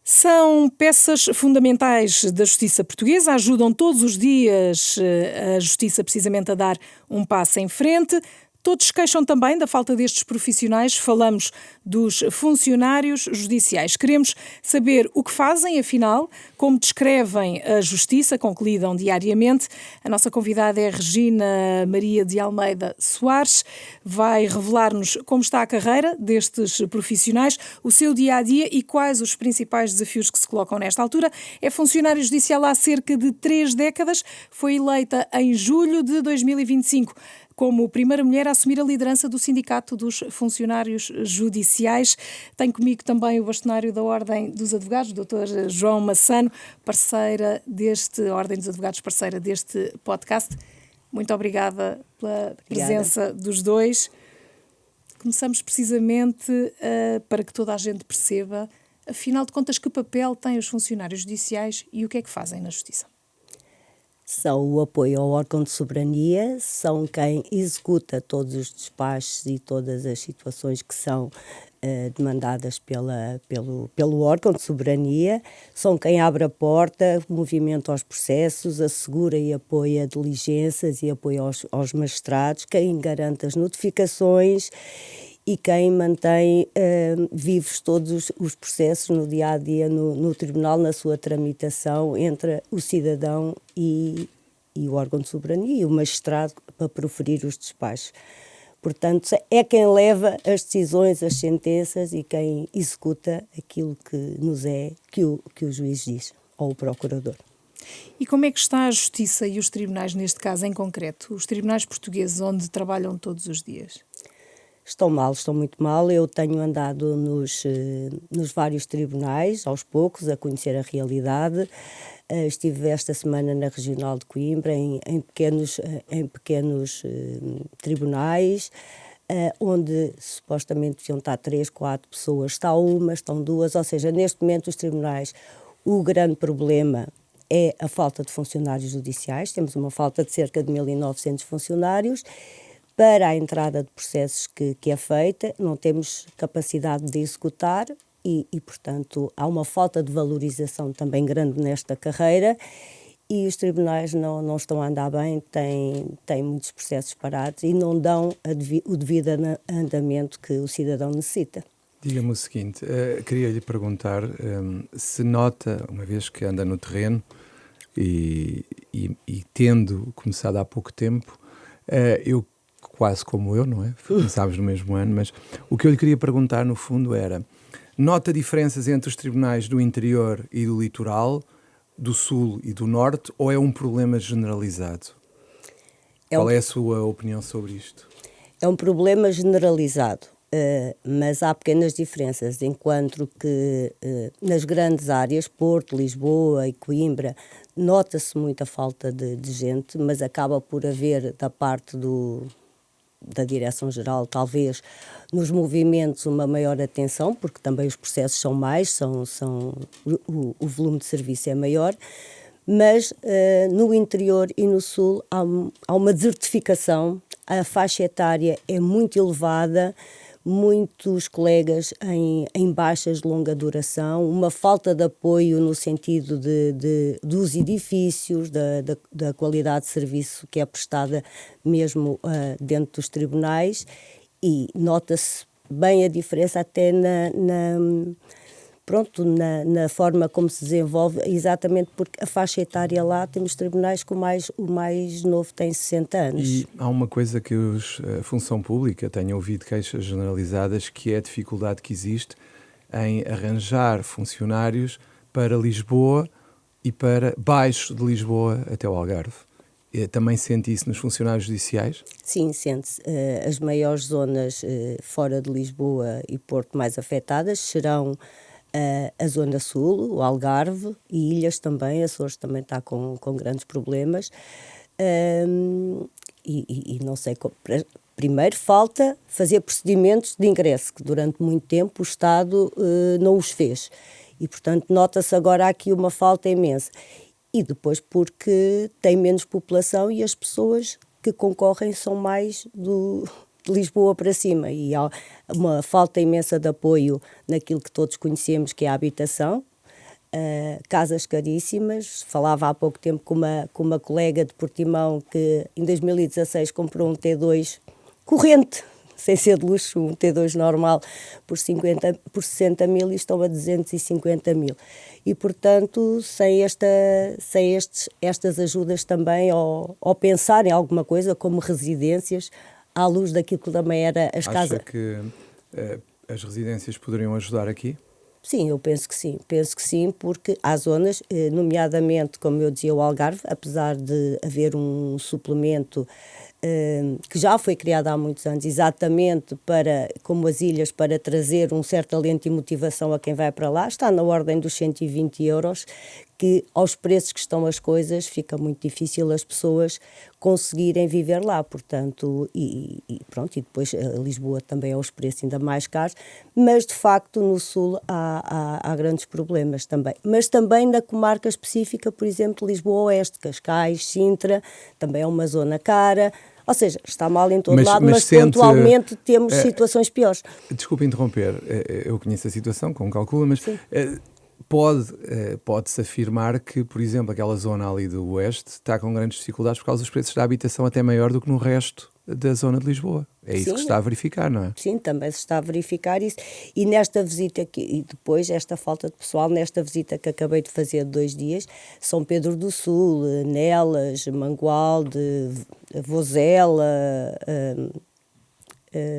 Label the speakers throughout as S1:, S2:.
S1: São peças fundamentais da justiça portuguesa, ajudam todos os dias a justiça precisamente a dar um passo em frente. Todos se queixam também da falta destes profissionais. Falamos dos funcionários judiciais. Queremos saber o que fazem, afinal, como descrevem a justiça com que lidam diariamente. A nossa convidada é Regina Maria de Almeida Soares. Vai revelar-nos como está a carreira destes profissionais, o seu dia-a-dia e quais os principais desafios que se colocam nesta altura. É funcionário judicial há cerca de 3 décadas. Foi eleita em julho de 2025 como primeira mulher a assumir a liderança do Sindicato dos Funcionários Judiciais. Tenho comigo também o bastonário da Ordem dos Advogados, o Dr. João Massano, Ordem dos Advogados, parceira deste podcast. Muito obrigada pela presença dos dois. Começamos precisamente para que toda a gente perceba, afinal de contas, que papel têm os funcionários judiciais e o que é que fazem na Justiça?
S2: São o apoio ao órgão de soberania, são quem executa todos os despachos e todas as situações que são demandadas pelo órgão de soberania, são quem abre a porta, movimenta os processos, assegura e apoia diligências e apoia aos magistrados, quem garante as notificações e quem mantém vivos todos os processos no dia-a-dia no tribunal, na sua tramitação entre o cidadão e o órgão de soberania e o magistrado para proferir os despachos. Portanto, é quem leva as decisões, as sentenças e quem executa aquilo que o juiz diz, ou o procurador.
S1: E como é que está a Justiça e os tribunais, neste caso em concreto, os tribunais portugueses onde trabalham todos os dias?
S2: Estão muito mal. Eu tenho andado nos vários tribunais, aos poucos, a conhecer a realidade. Estive esta semana na Regional de Coimbra, em pequenos tribunais, onde supostamente deviam estar 3, 4 pessoas. Está uma, estão 2, ou seja, neste momento os tribunais, o grande problema é a falta de funcionários judiciais. Temos uma falta de cerca de 1.900 funcionários. Para a entrada de processos que é feita, não temos capacidade de executar e, portanto, há uma falta de valorização também grande nesta carreira e os tribunais não estão a andar bem, têm muitos processos parados e não dão o devido andamento que o cidadão necessita.
S3: Diga-me o seguinte, queria-lhe perguntar se nota, uma vez que anda no terreno e tendo começado há pouco tempo, eu quase como eu, não é? Começámos no mesmo ano, mas o que eu lhe queria perguntar, no fundo, era: nota diferenças entre os tribunais do interior e do litoral, do sul e do norte, ou é um problema generalizado? Qual é a sua opinião sobre isto?
S2: É um problema generalizado, mas há pequenas diferenças, enquanto que nas grandes áreas, Porto, Lisboa e Coimbra, nota-se muita falta de gente, mas acaba por haver da parte da Direção-Geral, talvez, nos movimentos uma maior atenção, porque também os processos são mais, o volume de serviço é maior, mas no interior e no sul há uma desertificação, a faixa etária é muito elevada, muitos colegas em baixas de longa duração, uma falta de apoio no sentido dos edifícios, da qualidade de serviço que é prestada mesmo dentro dos tribunais e nota-se bem a diferença até na forma como se desenvolve, exatamente porque a faixa etária lá, temos tribunais que o mais novo tem 60 anos.
S3: E há uma coisa que a função pública tem ouvido queixas generalizadas, que é a dificuldade que existe em arranjar funcionários para Lisboa e para baixo de Lisboa até o Algarve. Também sente isso nos funcionários judiciais?
S2: Sim, sente-se. As maiores zonas fora de Lisboa e Porto mais afetadas serão a Zona Sul, o Algarve e Ilhas também. Açores também está com grandes problemas. E não sei como. Primeiro, falta fazer procedimentos de ingresso, que durante muito tempo o Estado não os fez. E, portanto, nota-se agora aqui uma falta imensa. E depois porque tem menos população e as pessoas que concorrem são mais de Lisboa para cima. E há uma falta imensa de apoio naquilo que todos conhecemos, que é a habitação. casas caríssimas. Falava há pouco tempo com uma colega de Portimão que em 2016 comprou um T2 corrente, sem ser de luxo, um T2 normal por 60 mil e estão a 250 mil. E, portanto, sem estas ajudas também, ao pensar em alguma coisa, como residências, à luz daquilo que também era as casas...
S3: Acha que as residências poderiam ajudar aqui?
S2: Sim, eu penso que sim, porque há zonas, nomeadamente, como eu dizia, o Algarve, apesar de haver um suplemento que já foi criado há muitos anos, exatamente como as ilhas, para trazer um certo alento e motivação a quem vai para lá, está na ordem dos 120 euros, que aos preços que estão as coisas, fica muito difícil as pessoas conseguirem viver lá, portanto, e depois Lisboa também é os preços ainda mais caros, mas de facto no Sul há grandes problemas também. Mas também na comarca específica, por exemplo, Lisboa-Oeste, Cascais, Sintra, também é uma zona cara. Ou seja, está mal em todo lado, mas pontualmente temos situações piores.
S3: Desculpe interromper, eu conheço a situação, como calcula, mas pode-se afirmar que, por exemplo, aquela zona ali do Oeste está com grandes dificuldades por causa dos preços da habitação até maior do que no resto da zona de Lisboa. É isso que se está a verificar, não é?
S2: Sim, também se está a verificar isso. E nesta visita, e depois esta falta de pessoal, nesta visita que acabei de fazer de 2 dias, São Pedro do Sul, Nelas, Mangualde, Vozela,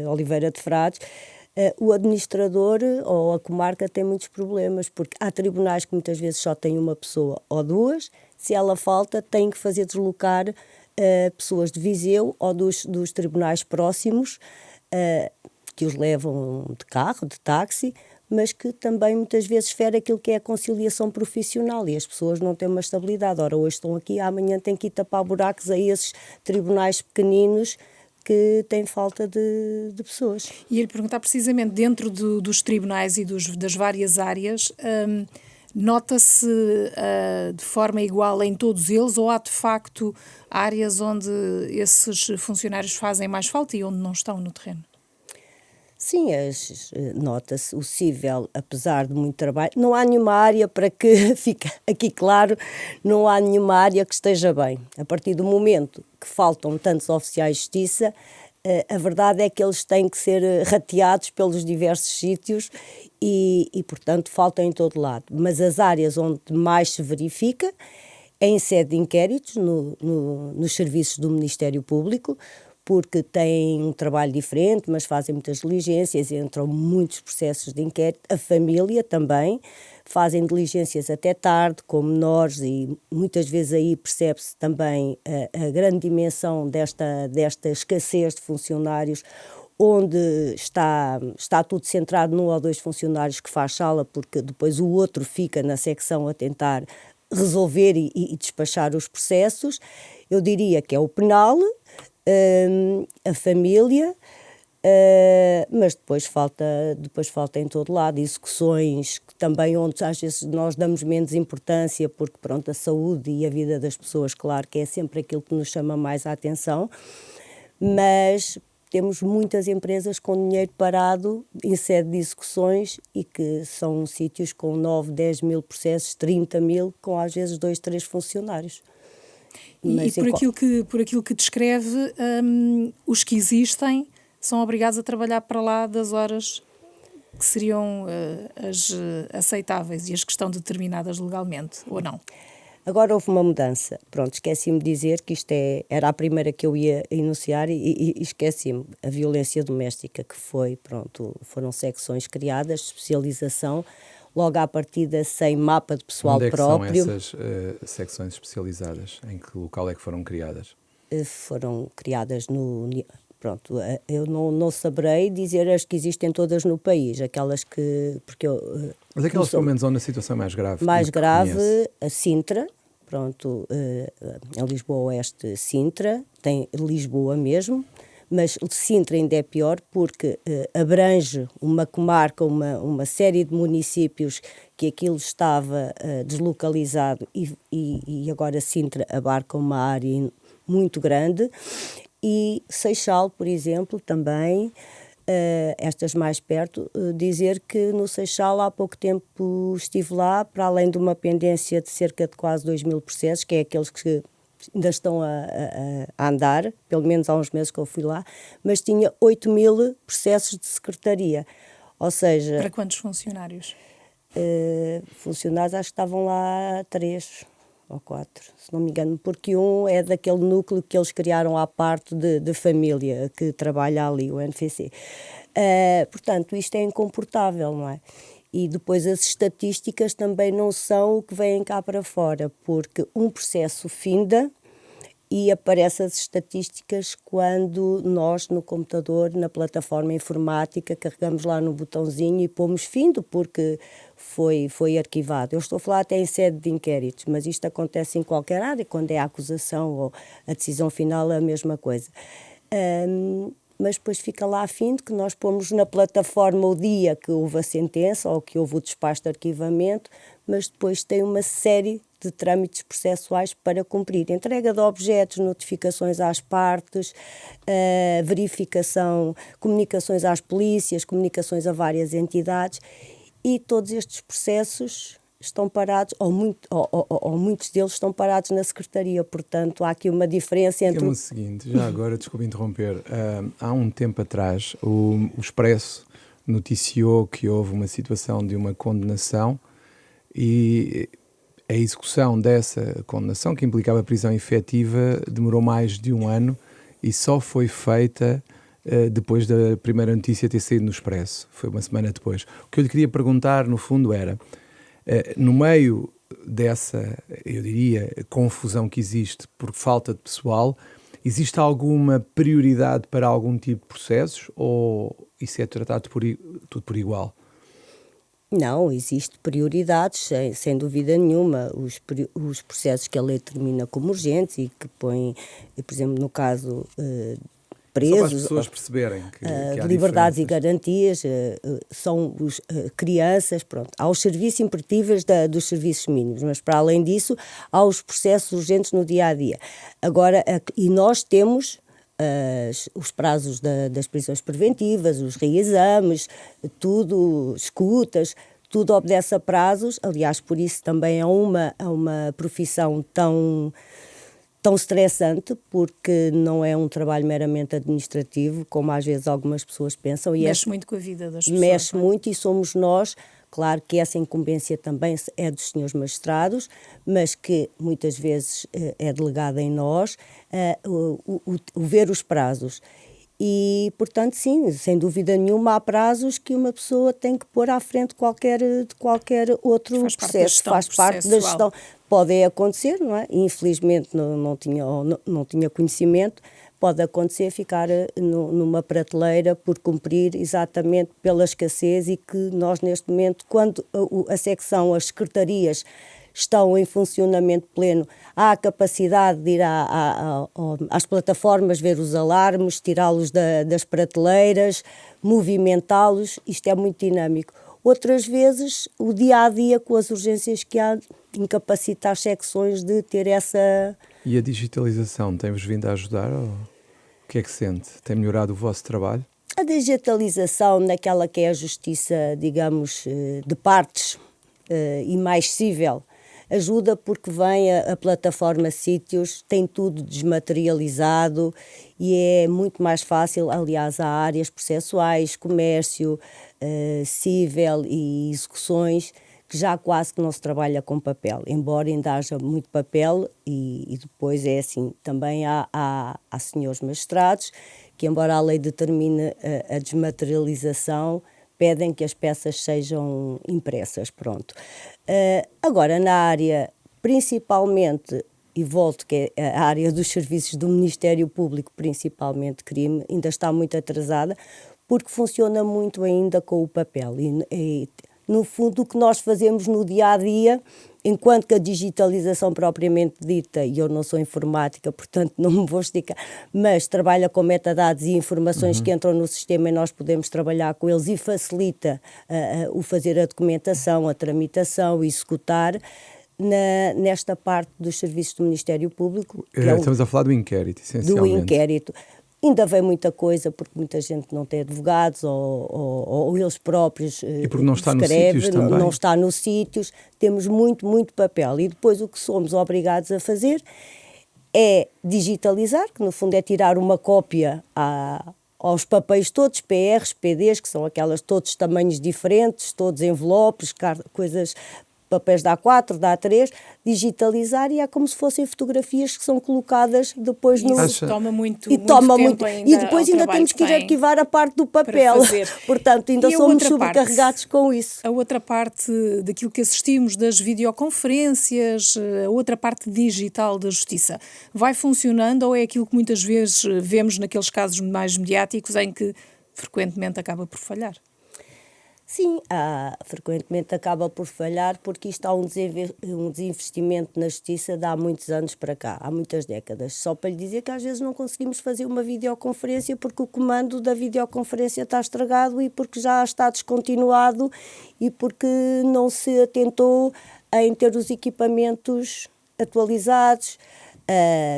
S2: Oliveira de Frades, o administrador ou a comarca tem muitos problemas, porque há tribunais que muitas vezes só têm uma pessoa ou 2, se ela falta, têm que fazer deslocar pessoas de Viseu ou dos tribunais próximos, que os levam de carro, de táxi, mas que também muitas vezes fere aquilo que é a conciliação profissional e as pessoas não têm uma estabilidade. Ora, hoje estão aqui, amanhã têm que ir tapar buracos a esses tribunais pequeninos que têm falta de pessoas.
S1: E ele perguntar precisamente, dentro dos tribunais e das várias áreas, nota-se de forma igual em todos eles ou há de facto áreas onde esses funcionários fazem mais falta e onde não estão no terreno?
S2: Sim, nota-se o cível, apesar de muito trabalho, não há nenhuma área, para que fique aqui claro, não há nenhuma área que esteja bem. A partir do momento que faltam tantos oficiais de justiça, a verdade é que eles têm que ser rateados pelos diversos sítios e, portanto, faltam em todo lado. Mas as áreas onde mais se verifica é em sede de inquéritos, nos serviços do Ministério Público, porque têm um trabalho diferente, mas fazem muitas diligências, entram muitos processos de inquérito. A família também fazem diligências até tarde, com menores, e muitas vezes aí percebe-se também a grande dimensão desta escassez de funcionários, onde está tudo centrado num ou 2 funcionários que faz sala, porque depois o outro fica na secção a tentar resolver e despachar os processos. Eu diria que é o penal, a família, mas depois falta em todo lado, execuções que também onde às vezes nós damos menos importância, porque pronto, a saúde e a vida das pessoas, claro que é sempre aquilo que nos chama mais a atenção, mas temos muitas empresas com dinheiro parado em sede de execuções e que são sítios com 9, 10 mil processos, 30 mil, com às vezes 2, 3 funcionários.
S1: E por aquilo que descreve, os que existem são obrigados a trabalhar para lá das horas que seriam as aceitáveis e as que estão determinadas legalmente, ou não?
S2: Agora houve uma mudança. Pronto, esqueci-me de dizer que isto era a primeira que eu ia enunciar e esqueci-me. A violência doméstica que foram secções criadas, especialização, logo à partida sem mapa de pessoal próprio.
S3: Onde é que são essas secções especializadas? Em que local é que foram criadas?
S2: Foram criadas Pronto, eu não saberei dizer as que existem todas no país, aquelas que...
S3: Mas aquelas pelo menos onde a situação é mais grave?
S2: Mais grave, a Sintra, pronto, a Lisboa-Oeste, Sintra, tem Lisboa mesmo, mas Sintra ainda é pior porque abrange uma comarca, uma série de municípios que aquilo estava deslocalizado e agora Sintra abarca uma área muito grande. E Seixal, por exemplo, também, estas mais perto, dizer que no Seixal há pouco tempo estive lá, para além de uma pendência de cerca de quase 2.000 processos, que é aqueles que ainda estão a andar, pelo menos há uns meses que eu fui lá, mas tinha 8.000 processos de secretaria. Ou seja...
S1: Para quantos funcionários?
S2: Funcionários, acho que estavam lá 3 ou 4, se não me engano, porque um é daquele núcleo que eles criaram à parte de família, que trabalha ali, o NFC. Portanto, isto é incomportável, não é? E depois as estatísticas também não são o que vêm cá para fora, porque um processo finda e aparecem as estatísticas quando nós, no computador, na plataforma informática, carregamos lá no botãozinho e pomos findo, porque foi arquivado. Eu estou a falar até em sede de inquéritos, mas isto acontece em qualquer área, quando é a acusação ou a decisão final, é a mesma coisa. Mas depois fica lá a fim de que nós pomos na plataforma o dia que houve a sentença ou que houve o despacho de arquivamento, mas depois tem uma série de trâmites processuais para cumprir. Entrega de objetos, notificações às partes, verificação, comunicações às polícias, comunicações a várias entidades, e todos estes processos estão parados, ou muitos deles estão parados na Secretaria. Portanto, há aqui uma diferença entre...
S3: Diga-me o seguinte, já agora, desculpe interromper, há um tempo atrás o Expresso noticiou que houve uma situação de uma condenação e a execução dessa condenação, que implicava prisão efetiva, demorou mais de 1 ano e só foi feita depois da primeira notícia ter saído no Expresso. Foi uma semana depois. O que eu lhe queria perguntar, no fundo, era, no meio dessa, eu diria, confusão que existe por falta de pessoal, existe alguma prioridade para algum tipo de processos ou isso é tratado tudo por igual?
S2: Não, existe prioridades, sem dúvida nenhuma. Os processos que a lei determina como urgentes e que põe, por exemplo, no caso presos...
S3: Só para as pessoas perceberem que há
S2: liberdades e
S3: diferenças.
S2: garantias, são crianças, pronto. Há os serviços imperativos dos serviços mínimos, mas para além disso, há os processos urgentes no dia-a-dia. Agora, e nós temos... os prazos das prisões preventivas, os reexames, tudo, escutas, tudo obedece a prazos. Aliás, por isso também é uma profissão tão estressante, porque não é um trabalho meramente administrativo, como às vezes algumas pessoas pensam. E
S1: mexe muito com a vida das pessoas.
S2: Mexe muito, e somos nós. Claro que essa incumbência também é dos senhores magistrados, mas que muitas vezes é delegada em nós, o ver os prazos. E, portanto, sim, sem dúvida nenhuma, há prazos que uma pessoa tem que pôr à frente de qualquer outro processo. Faz parte da gestão. Pode acontecer, não é? Infelizmente não tinha conhecimento. Pode acontecer ficar numa prateleira por cumprir, exatamente pela escassez, e que nós neste momento, quando a secção, as secretarias estão em funcionamento pleno, há a capacidade de ir às plataformas, ver os alarmes, tirá-los das prateleiras, movimentá-los. Isto é muito dinâmico. Outras vezes, o dia-a-dia com as urgências que há, incapacita as secções de ter essa...
S3: E a digitalização tem-vos vindo a ajudar? Ou o que é que sente? Tem melhorado o vosso trabalho?
S2: A digitalização naquela que é a justiça, digamos, de partes e mais cível, ajuda, porque vem a plataforma Sítios, tem tudo desmaterializado e é muito mais fácil. Aliás, há áreas processuais, comércio, cível e execuções, que já quase que não se trabalha com papel, embora ainda haja muito papel, e depois é assim, também há senhores magistrados que, embora a lei determine a desmaterialização, pedem que as peças sejam impressas, pronto. Agora, na área, principalmente, e volto, que é a área dos serviços do Ministério Público, principalmente crime, ainda está muito atrasada, porque funciona muito ainda com o papel. E no fundo, o que nós fazemos no dia-a-dia, enquanto que a digitalização propriamente dita, e eu não sou informática, portanto não me vou esticar, mas trabalha com metadados e informações que entram no sistema, e nós podemos trabalhar com eles, e facilita o fazer a documentação, a tramitação, o executar. Nesta parte dos serviços do Ministério Público...
S3: Estamos a falar do inquérito, essencialmente.
S2: Do inquérito. Ainda vem muita coisa, porque muita gente não tem advogados ou eles próprios
S3: E porque não está nos
S2: escreve,
S3: sítios também.
S2: não está nos sítios. Temos muito, muito papel. E depois o que somos obrigados a fazer é digitalizar, que no fundo é tirar uma cópia aos papéis todos, PRs, PDs, que são aquelas todos tamanhos diferentes, todos envelopes, coisas, papéis da A4, da A3, digitalizar, e é como se fossem fotografias que são colocadas depois no...
S1: Isso toma muito,
S2: E
S1: muito
S2: toma
S1: tempo
S2: muito.
S1: ainda
S2: E depois
S1: ao
S2: ainda
S1: trabalho
S2: temos que ir
S1: tem
S2: arquivar a parte do papel.
S1: para fazer.
S2: Portanto, ainda
S1: E a
S2: somos
S1: outra
S2: sobrecarregados com isso.
S1: A outra parte daquilo que assistimos das videoconferências, a outra parte digital da justiça, vai funcionando ou é aquilo que muitas vezes vemos naqueles casos mais mediáticos em que frequentemente acaba por falhar?
S2: Sim, frequentemente acaba por falhar, porque isto há um desinvestimento na justiça de há muitos anos para cá, há muitas décadas. Só para lhe dizer que às vezes não conseguimos fazer uma videoconferência porque o comando da videoconferência está estragado e porque já está descontinuado e porque não se atentou em ter os equipamentos atualizados.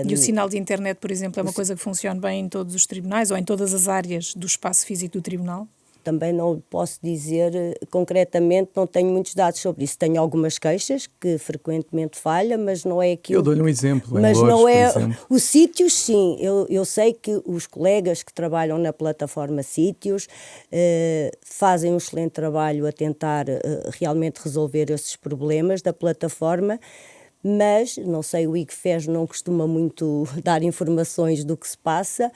S1: E o sinal de internet, por exemplo, é uma coisa que funciona bem em todos os tribunais ou em todas as áreas do espaço físico do tribunal?
S2: Também não posso dizer concretamente, não tenho muitos dados sobre isso. Tenho algumas queixas que frequentemente falha, mas não é aquilo...
S3: Eu dou-lhe um exemplo,
S2: mas
S3: em Loures,
S2: não é
S3: por exemplo.
S2: os sítios, sim. Eu sei que os colegas que trabalham na plataforma Sítios fazem um excelente trabalho a tentar realmente resolver esses problemas da plataforma, mas, não sei, o ICFES não costuma muito dar informações do que se passa,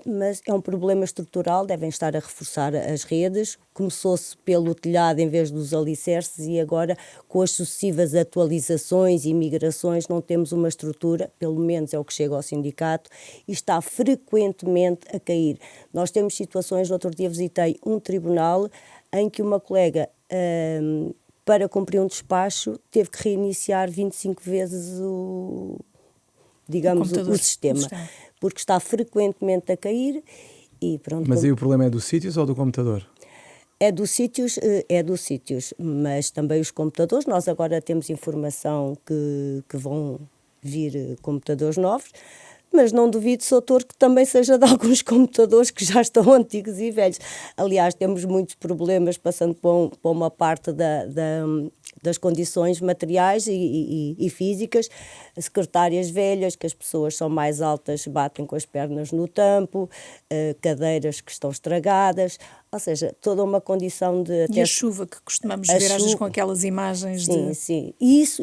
S2: mas é um problema estrutural, devem estar a reforçar as redes. Começou-se pelo telhado em vez dos alicerces e agora, com as sucessivas atualizações e migrações, não temos uma estrutura, pelo menos é o que chega ao sindicato, e está frequentemente a cair. Nós temos situações, no outro dia visitei um tribunal em que uma colega... para cumprir um despacho, teve que reiniciar 25 vezes o sistema, porque está frequentemente a cair e pronto.
S3: Mas aí o problema é dos sítios ou do computador?
S2: É dos sítios, mas também os computadores. Nós agora temos informação que vão vir computadores novos, mas não duvido, Sr. Doutor, que também seja de alguns computadores que já estão antigos e velhos. Aliás, temos muitos problemas, passando para uma parte das condições materiais e físicas, secretárias velhas, que as pessoas são mais altas, batem com as pernas no tampo, cadeiras que estão estragadas, ou seja, toda uma condição de...
S1: E a chuva que costumamos ver, às vezes, com aquelas imagens de...
S2: Sim. Isso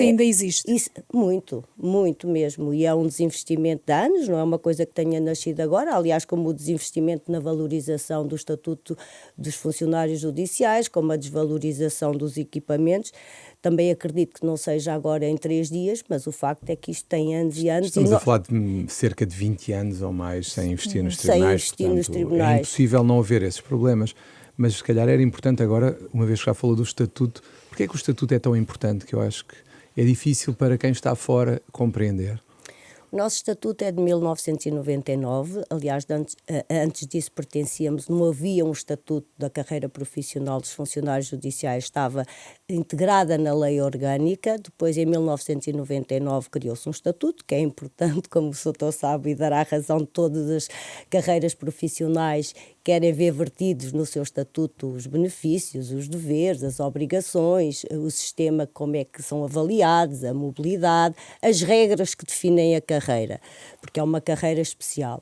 S1: ainda existe?
S2: Isso, muito, muito mesmo. E é um desinvestimento de anos, não é uma coisa que tenha nascido agora. Aliás, como o desinvestimento na valorização do estatuto dos funcionários judiciais, como a desvalorização dos equipamentos. Também acredito que não seja agora em 3 dias, mas o facto é que isto tem anos e anos.
S3: Estamos a falar de cerca de 20 anos ou mais sem investir nos tribunais.
S2: Sem investir nos tribunais.
S3: É impossível não haver esses problemas. Mas se calhar era importante agora, uma vez que já falou do estatuto, porque é que o estatuto é tão importante, que eu acho que é difícil para quem está fora compreender?
S2: O nosso estatuto é de 1999, aliás, antes disso pertencíamos, não havia um estatuto da carreira profissional dos funcionários judiciais, estava integrada na lei orgânica. Depois, em 1999, criou-se um estatuto, que é importante, como o Sr. sabe, e dará razão de todas as carreiras profissionais querem ver vertidos no seu estatuto os benefícios, os deveres, as obrigações, o sistema, como é que são avaliados, a mobilidade, as regras que definem a carreira, porque é uma carreira especial.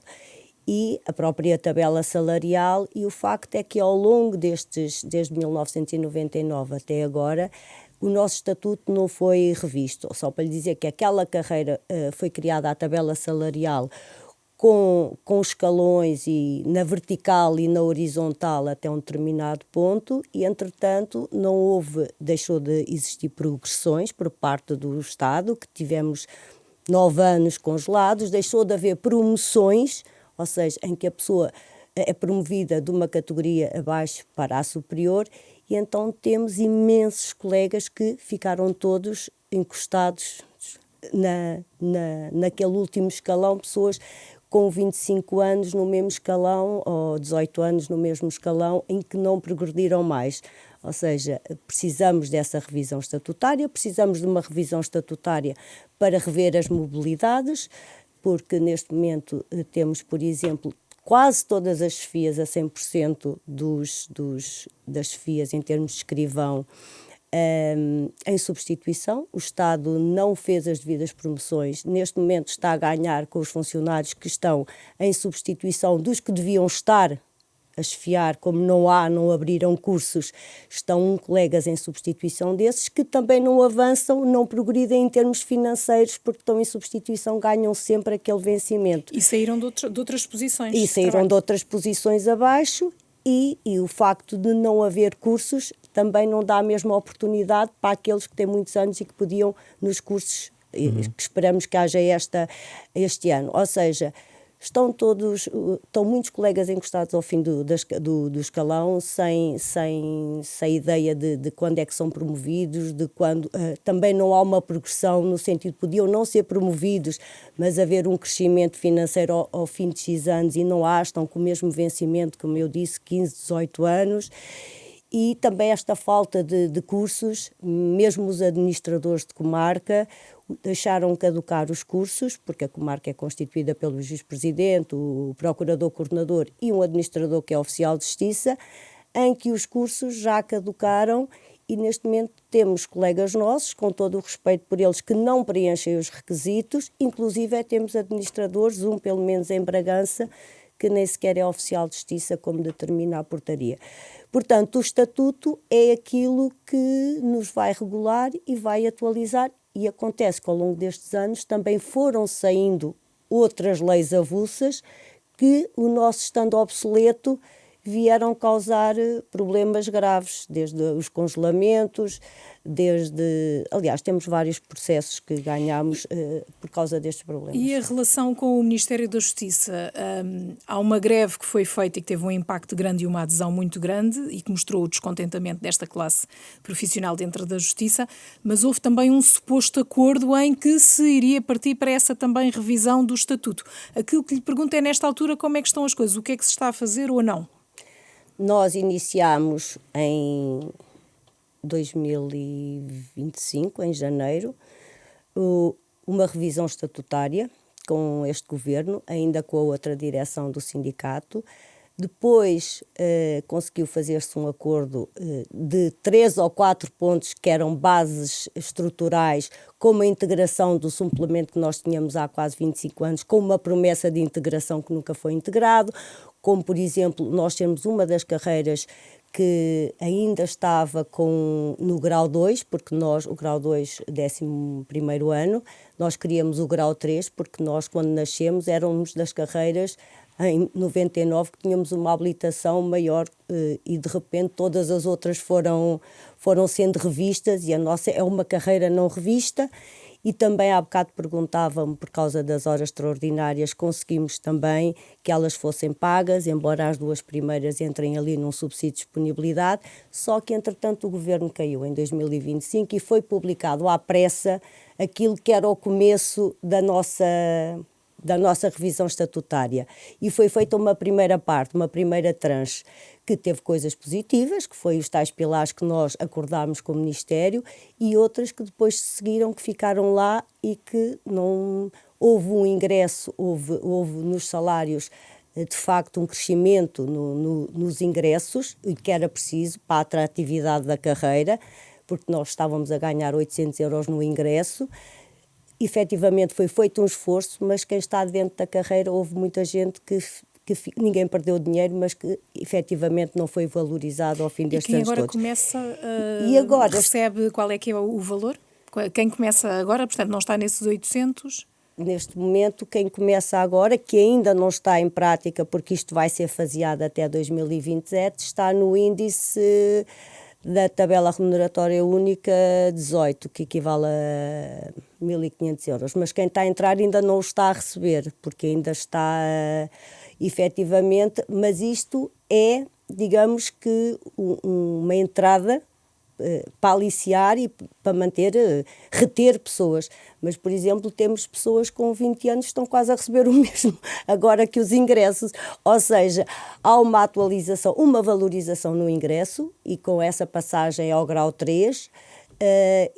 S2: E a própria tabela salarial, e o facto é que ao longo desde 1999 até agora, o nosso estatuto não foi revisto. Só para lhe dizer que aquela carreira foi criada a tabela salarial com escalões e na vertical e na horizontal até um determinado ponto e, entretanto, deixou de existir progressões por parte do Estado, que tivemos 9 anos congelados, deixou de haver promoções, ou seja, em que a pessoa é promovida de uma categoria abaixo para a superior, e então temos imensos colegas que ficaram todos encostados naquele último escalão, pessoas com 25 anos no mesmo escalão ou 18 anos no mesmo escalão, em que não progrediram mais. Ou seja, precisamos dessa revisão estatutária, precisamos de uma revisão estatutária para rever as mobilidades, porque neste momento temos, por exemplo, quase todas as chefias, a 100% das chefias em termos de escrivão, em substituição. O Estado não fez as devidas promoções. Neste momento está a ganhar com os funcionários que estão em substituição dos que deviam estar a chefiar, como não abriram cursos, estão colegas em substituição desses que também não avançam, não progridem em termos financeiros, porque estão em substituição, ganham sempre aquele vencimento.
S1: E saíram de outras posições.
S2: E saíram de outras posições abaixo e o facto de não haver cursos também não dá a mesma oportunidade para aqueles que têm muitos anos e que podiam nos cursos que esperamos que haja este ano. Ou seja, estão muitos colegas encostados ao fim do escalão, sem ideia de quando é que são promovidos, de quando também não há uma progressão no sentido de podiam não ser promovidos, mas haver um crescimento financeiro ao fim de X anos e não há, estão com o mesmo vencimento, como eu disse, 15, 18 anos. E também esta falta de cursos, mesmo os administradores de comarca deixaram caducar os cursos, porque a comarca é constituída pelo juiz-presidente, o procurador-coordenador e um administrador que é oficial de justiça, em que os cursos já caducaram e neste momento temos colegas nossos, com todo o respeito por eles, que não preenchem os requisitos, inclusive temos administradores, um pelo menos em Bragança, que nem sequer é oficial de justiça, como determina a portaria. Portanto, o estatuto é aquilo que nos vai regular e vai atualizar, e acontece que ao longo destes anos também foram saindo outras leis avulsas que, o nosso estando obsoleto, vieram causar problemas graves, desde os congelamentos, aliás, temos vários processos que ganhámos por causa destes problemas.
S1: E a relação com o Ministério da Justiça? Há uma greve que foi feita e que teve um impacto grande e uma adesão muito grande e que mostrou o descontentamento desta classe profissional dentro da Justiça, mas houve também um suposto acordo em que se iria partir para essa também revisão do Estatuto. Aquilo que lhe pergunto é, nesta altura, como é que estão as coisas? O que é que se está a fazer ou não?
S2: Nós iniciámos em 2025, em janeiro, uma revisão estatutária com este governo, ainda com a outra direção do sindicato. Depois conseguiu fazer-se um acordo de 3 ou 4 pontos que eram bases estruturais, como a integração do suplemento que nós tínhamos há quase 25 anos, com uma promessa de integração que nunca foi integrado, como, por exemplo, nós temos uma das carreiras que ainda estava no grau 2, porque nós, o grau 2, 11º ano, nós queríamos o grau 3, porque nós, quando nascemos, éramos das carreiras, em 99, que tínhamos uma habilitação maior e, de repente, todas as outras foram sendo revistas e a nossa é uma carreira não revista. E também há bocado perguntavam-me, por causa das horas extraordinárias, conseguimos também que elas fossem pagas, embora as 2 primeiras entrem ali num subsídio de disponibilidade, só que entretanto o governo caiu em 2025 e foi publicado à pressa aquilo que era o começo da nossa revisão estatutária. E foi feita uma primeira parte, uma primeira tranche, que teve coisas positivas, que foi os tais pilares que nós acordámos com o Ministério, e outras que depois seguiram, que ficaram lá e que não houve um ingresso, houve nos salários, de facto, um crescimento nos ingressos, e que era preciso para a atratividade da carreira, porque nós estávamos a ganhar 800 euros no ingresso. Efetivamente foi feito um esforço, mas quem está dentro da carreira, houve muita gente que ninguém perdeu dinheiro, mas que efetivamente não foi valorizado ao fim destes anos todos.
S1: E quem agora começa, recebe qual é que é o valor? Quem começa agora, portanto, não está nesses 800?
S2: Neste momento, quem começa agora, que ainda não está em prática, porque isto vai ser faseado até 2027, está no índice da tabela remuneratória única 18, que equivale a 1.500 euros. Mas quem está a entrar ainda não o está a receber, porque ainda está efetivamente, mas isto é, digamos que, uma entrada para aliciar e para reter pessoas. Mas, por exemplo, temos pessoas com 20 anos que estão quase a receber o mesmo agora que os ingressos. Ou seja, há uma atualização, uma valorização no ingresso e com essa passagem ao grau 3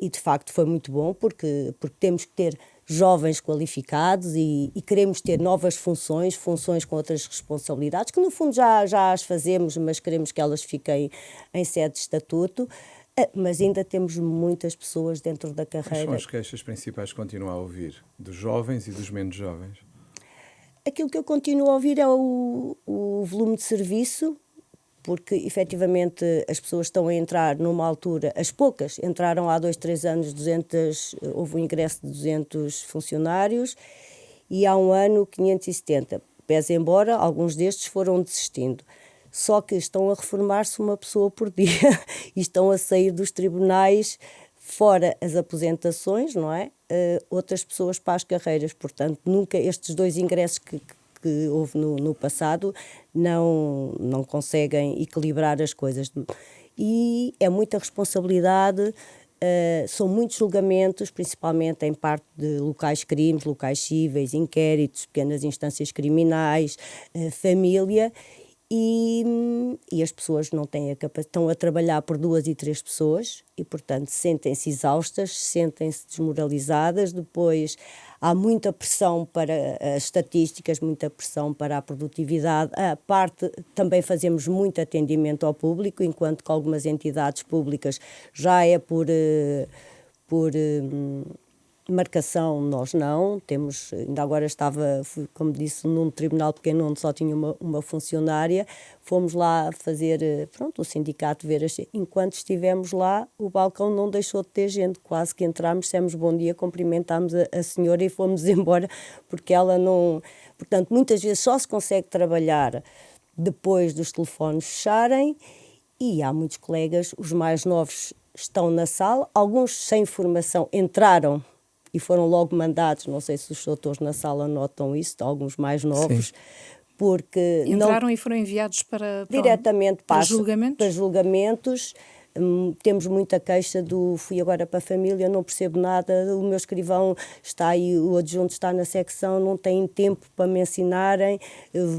S2: e, de facto, foi muito bom porque temos que ter jovens qualificados e queremos ter novas funções com outras responsabilidades, que no fundo já as fazemos, mas queremos que elas fiquem em sede de estatuto. Mas ainda temos muitas pessoas dentro da carreira.
S3: Quais são as queixas principais que continuam a ouvir, dos jovens e dos menos jovens?
S2: Aquilo que eu continuo a ouvir é o volume de serviço, porque efetivamente as pessoas estão a entrar numa altura, as poucas entraram há 2, 3 anos, houve um ingresso de 200 funcionários e há um ano 570. Pese embora alguns destes foram desistindo. Só que estão a reformar-se uma pessoa por dia e estão a sair dos tribunais, fora as aposentações, não é? Outras pessoas para as carreiras. Portanto, nunca estes 2 ingressos que houve no passado não conseguem equilibrar as coisas. E é muita responsabilidade, são muitos julgamentos, principalmente em parte de locais crimes, locais cíveis, inquéritos, pequenas instâncias criminais, família. E as pessoas não têm a capacidade, estão a trabalhar por 2 e 3 pessoas e, portanto, sentem-se exaustas, sentem-se desmoralizadas. Depois há muita pressão para as estatísticas, muita pressão para a produtividade. A parte, também fazemos muito atendimento ao público, enquanto que algumas entidades públicas já é por marcação, nós não temos. Ainda agora como disse, num tribunal pequeno onde só tinha uma funcionária, fomos lá fazer, o sindicato ver, enquanto estivemos lá, o balcão não deixou de ter gente, quase que entramos, dissemos bom dia, cumprimentámos a senhora e fomos embora, porque ela não... Portanto, muitas vezes só se consegue trabalhar depois dos telefones fecharem e há muitos colegas, os mais novos estão na sala, alguns sem formação entraram e foram logo mandados, não sei se os doutores na sala notam isso, alguns mais novos, sim, porque...
S1: Entraram e foram enviados para
S2: diretamente
S1: para julgamentos?
S2: Para julgamentos. Temos muita queixa fui agora para a família, não percebo nada, o meu escrivão está aí, o adjunto está na secção, não têm tempo para me ensinarem,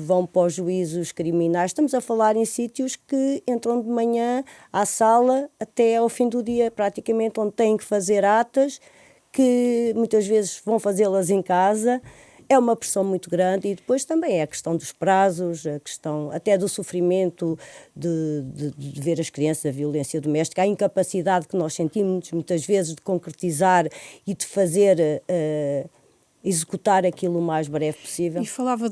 S2: vão para os juízos criminais. Estamos a falar em sítios que entram de manhã à sala até ao fim do dia, praticamente, onde têm que fazer atas, que muitas vezes vão fazê-las em casa. É uma pressão muito grande e depois também é a questão dos prazos, a questão até do sofrimento de ver as crianças, a violência doméstica, a incapacidade que nós sentimos muitas vezes de concretizar e de fazer, executar aquilo o mais breve possível.
S1: E falava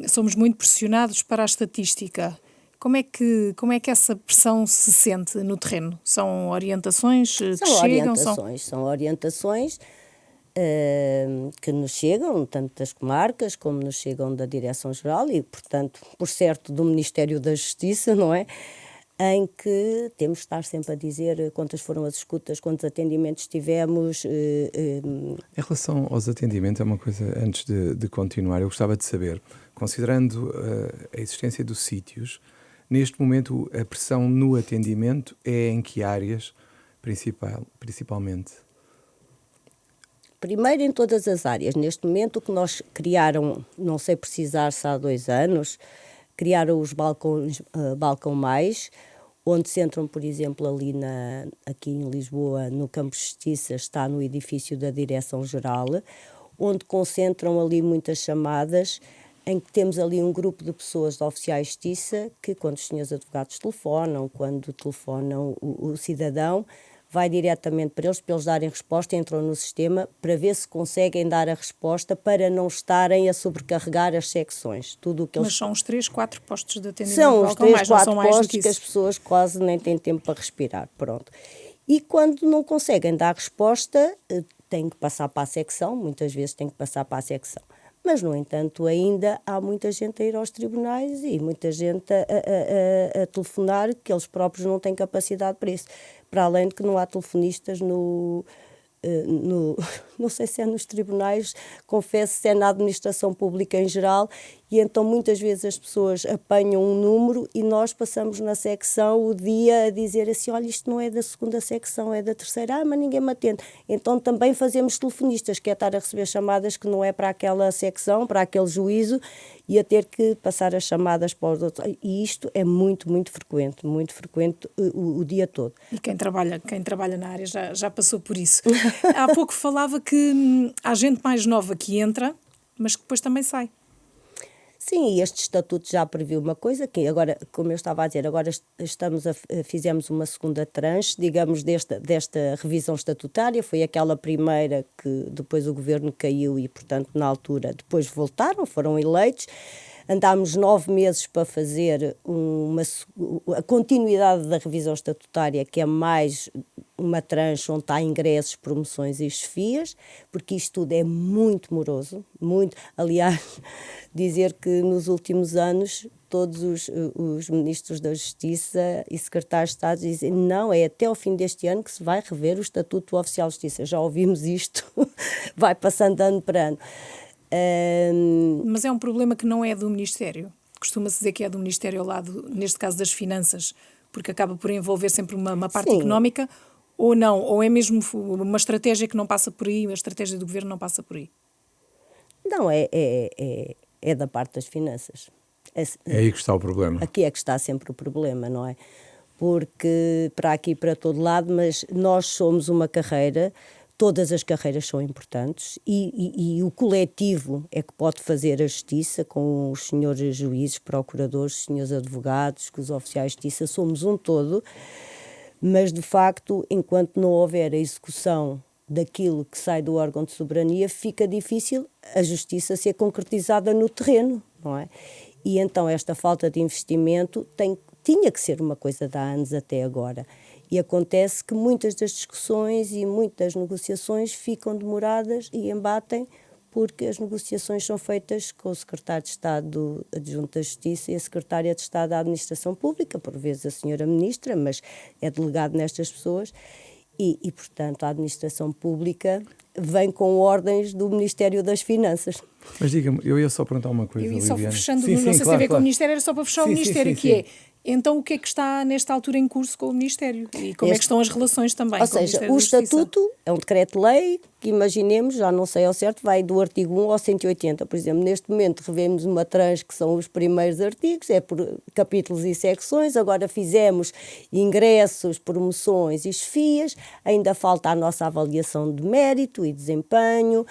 S1: somos muito pressionados para a estatística. Como é que essa pressão se sente no terreno? São orientações que chegam?
S2: São orientações que nos chegam, tanto das comarcas como nos chegam da Direção-Geral e, portanto, por certo, do Ministério da Justiça, não é? Em que temos de estar sempre a dizer quantas foram as escutas, quantos atendimentos tivemos.
S3: Em relação aos atendimentos, é uma coisa, antes de continuar, eu gostava de saber, considerando a existência dos sítios, neste momento a pressão no atendimento é em que áreas principalmente?
S2: Primeiro em todas as áreas. Neste momento o que nós criaram, não sei precisar se há 2 anos, criaram os balcões, Balcão Mais, onde se entram, por exemplo, aqui em Lisboa, no Campo de Justiça, está no edifício da Direção-Geral, onde concentram ali muitas chamadas, em que temos ali um grupo de pessoas de oficiais de justiça que, quando os senhores advogados telefonam, quando telefonam o cidadão, vai diretamente para eles darem resposta, entram no sistema para ver se conseguem dar a resposta para não estarem a sobrecarregar as secções.
S1: Mas são os 3, 4 postos de atendimento?
S2: São os 3, 4 postos
S1: que
S2: as pessoas quase nem têm tempo para respirar. Pronto. E quando não conseguem dar resposta, têm que passar para a secção, muitas vezes têm que passar para a secção. Mas, no entanto, ainda há muita gente a ir aos tribunais e muita gente a telefonar que eles próprios não têm capacidade para isso. Para além de que não há telefonistas não sei se é nos tribunais, confesso se é na administração pública em geral, e então muitas vezes as pessoas apanham um número e nós passamos na secção o dia a dizer assim, olha, isto não é da segunda secção, é da terceira, mas ninguém me atende. Então também fazemos telefonistas, que é estar a receber chamadas que não é para aquela secção, para aquele juízo, e a ter que passar as chamadas para os outros. E isto é muito frequente o dia todo.
S1: E quem trabalha na área já passou por isso. Há pouco falava que há gente mais nova que entra, mas que depois também sai.
S2: Sim, e este estatuto já previu uma coisa, que agora, como eu estava a dizer, agora fizemos uma segunda tranche, digamos, desta revisão estatutária, foi aquela primeira que depois o governo caiu e, portanto, na altura, depois voltaram, foram eleitos. Andámos 9 meses para fazer a continuidade da revisão estatutária, que é mais uma tranche onde está ingressos, promoções e chefias, porque isto tudo é muito moroso, muito. Aliás, dizer que nos últimos anos todos os ministros da Justiça e secretários de Estado dizem não, é até ao fim deste ano que se vai rever o Estatuto Oficial de Justiça. Já ouvimos isto, vai passando ano para ano.
S1: Mas é um problema que não é do Ministério. Costuma-se dizer que é do Ministério ao lado, neste caso das Finanças, porque acaba por envolver sempre uma parte económica, ou não? Ou é mesmo uma estratégia que não passa por aí, a estratégia do governo não passa por aí?
S2: Não, é da parte das finanças.
S3: É aí que está o problema.
S2: Aqui é que está sempre o problema, não é? Porque para aqui, para todo lado, mas nós somos uma carreira. Todas as carreiras são importantes e o coletivo é que pode fazer a justiça com os senhores juízes, procuradores, os senhores advogados, com os oficiais de justiça, somos um todo, mas de facto, enquanto não houver a execução daquilo que sai do órgão de soberania, fica difícil a justiça ser concretizada no terreno, não é? E então esta falta de investimento tinha que ser uma coisa de há anos até agora. E acontece que muitas das discussões e muitas negociações ficam demoradas e embatem porque as negociações são feitas com o secretário de Estado adjunto da Justiça e a secretária de Estado da Administração Pública, por vezes a senhora ministra, mas é delegado nestas pessoas, e portanto, a Administração Pública vem com ordens do Ministério das Finanças.
S3: Mas diga-me, eu ia só perguntar uma coisa,
S1: Eu ia só
S3: Liliana.
S1: fechando, não sei se tem a ver com o Ministério, era só para fechar o Ministério, que é, então o que é que está nesta altura em curso com o Ministério? E como é que estão as relações também com o Ministério da Justiça?
S2: O Estatuto é um decreto-lei que, imaginemos, já não sei ao certo, vai do artigo 1 ao 180. Por exemplo, neste momento revemos uma tranche que são os primeiros artigos, é por capítulos e secções, agora fizemos ingressos, promoções e chefias, ainda falta a nossa avaliação de mérito e desempenho.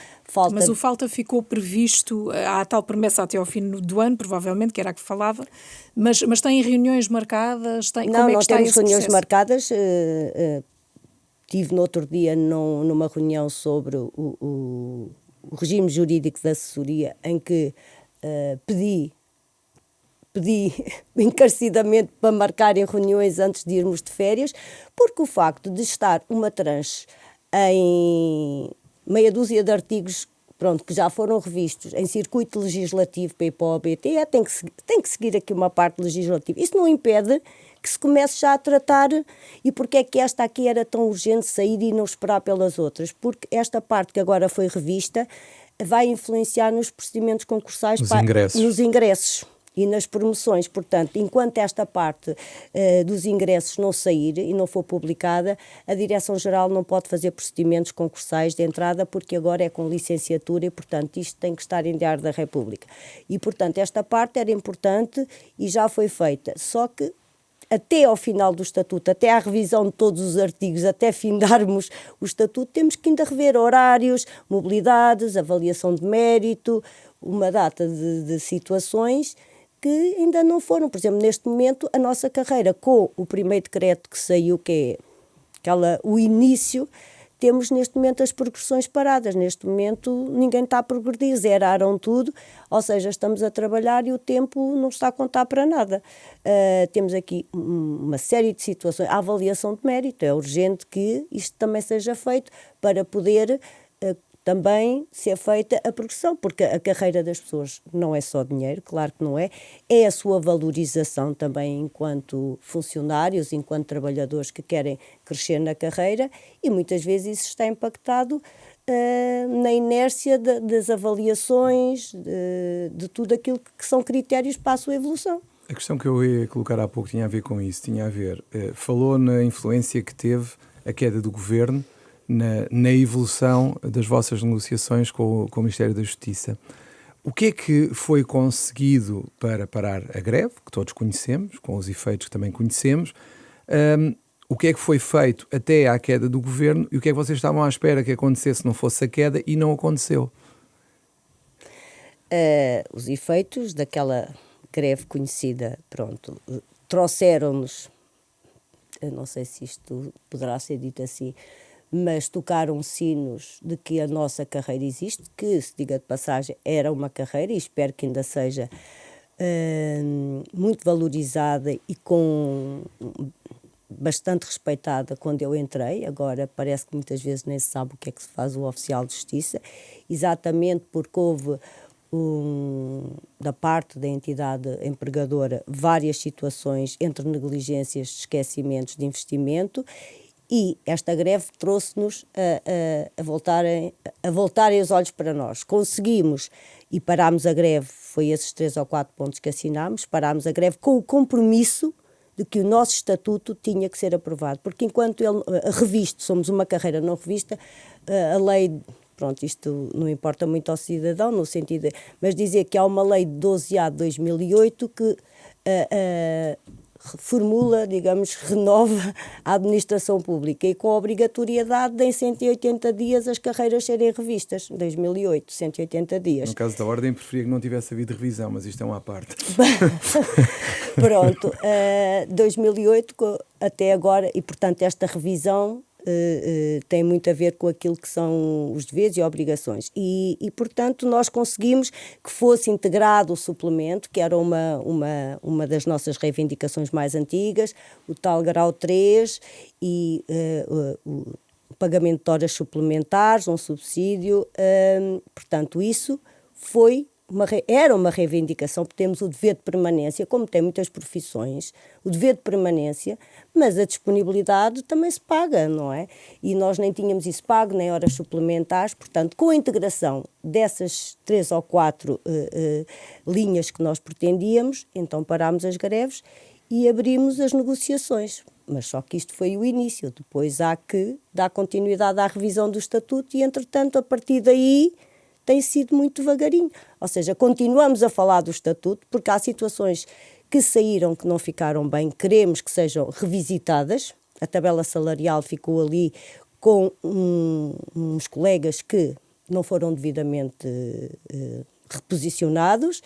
S1: Mas o falta ficou previsto, há a tal promessa até ao fim do ano, provavelmente, que era a que falava, mas tem reuniões marcadas? Como é que está
S2: temos
S1: esse
S2: reuniões
S1: processo?
S2: marcadas. Tive no outro dia numa reunião sobre o regime jurídico da assessoria, em que pedi encarecidamente para marcarem reuniões antes de irmos de férias, porque o facto de estar uma tranche em meia dúzia de artigos, pronto, que já foram revistos em circuito legislativo para ir para o OBT, tem que seguir aqui uma parte legislativa. Isso não impede que se comece já a tratar. E porque é que esta aqui era tão urgente sair e não esperar pelas outras? Porque esta parte que agora foi revista vai influenciar nos procedimentos concursais, nos ingressos e nas promoções. Portanto, enquanto esta parte dos ingressos não sair e não for publicada, a Direção-Geral não pode fazer procedimentos concursais de entrada, porque agora é com licenciatura e, portanto, isto tem que estar em Diário da República. E, portanto, esta parte era importante e já foi feita. Só que até ao final do Estatuto, até à revisão de todos os artigos, até findarmos o Estatuto, temos que ainda rever horários, mobilidades, avaliação de mérito, uma data de situações que ainda não foram. Por exemplo, neste momento, a nossa carreira, com o primeiro decreto que saiu, que é o início, temos neste momento as progressões paradas. Neste momento ninguém está a progredir, zeraram tudo, ou seja, estamos a trabalhar e o tempo não está a contar para nada. Temos aqui uma série de situações. A avaliação de mérito, é urgente que isto também seja feito para poder também ser feita a progressão, porque a carreira das pessoas não é só dinheiro, claro que não é a sua valorização também enquanto funcionários, enquanto trabalhadores que querem crescer na carreira, e muitas vezes isso está impactado na inércia das avaliações, de tudo aquilo que são critérios para a sua evolução.
S3: A questão que eu ia colocar há pouco tinha a ver com isso, tinha a ver, falou na influência que teve a queda do governo na evolução das vossas negociações com o Ministério da Justiça. O que é que foi conseguido para parar a greve, que todos conhecemos, com os efeitos que também conhecemos? O que é que foi feito até à queda do governo e o que é que vocês estavam à espera que acontecesse, não fosse a queda, e não aconteceu?
S2: Os efeitos daquela greve conhecida, pronto, trouxeram-nos, eu não sei se isto poderá ser dito assim, mas tocaram sinos de que a nossa carreira existe, que, se diga de passagem, era uma carreira, e espero que ainda seja muito valorizada e com bastante respeitada quando eu entrei. Agora parece que muitas vezes nem se sabe o que é que se faz o oficial de justiça, exatamente porque houve da parte da entidade empregadora várias situações entre negligências, esquecimentos de investimento, e esta greve trouxe-nos a voltarem os olhos para nós. Conseguimos, e parámos a greve, foi esses 3 ou 4 pontos que assinámos, parámos a greve com o compromisso de que o nosso estatuto tinha que ser aprovado, porque enquanto ele revisto, somos uma carreira não revista, a lei, pronto, isto não importa muito ao cidadão, no sentido mas dizer que há uma lei de 12A de 2008 que formula, digamos, renova a administração pública e com a obrigatoriedade de em 180 dias as carreiras serem revistas. 2008, 180 dias.
S3: No caso da ordem, preferia que não tivesse havido revisão, mas isto é uma à parte.
S2: Pronto, 2008 até agora, e portanto esta revisão tem muito a ver com aquilo que são os deveres e obrigações. E portanto, nós conseguimos que fosse integrado o suplemento, que era uma das nossas reivindicações mais antigas, o tal grau 3 e o pagamento de horas suplementares, um subsídio. Portanto, isso era uma reivindicação, porque temos o dever de permanência, como tem muitas profissões, o dever de permanência, mas a disponibilidade também se paga, não é? E nós nem tínhamos isso pago, nem horas suplementares, portanto, com a integração dessas 3 ou 4 linhas que nós pretendíamos, então parámos as greves e abrimos as negociações. Mas só que isto foi o início, depois há que dar continuidade à revisão do estatuto e, entretanto, a partir daí tem sido muito devagarinho. Ou seja, continuamos a falar do estatuto porque há situações que saíram que não ficaram bem, queremos que sejam revisitadas. A tabela salarial ficou ali com uns colegas que não foram devidamente reposicionados.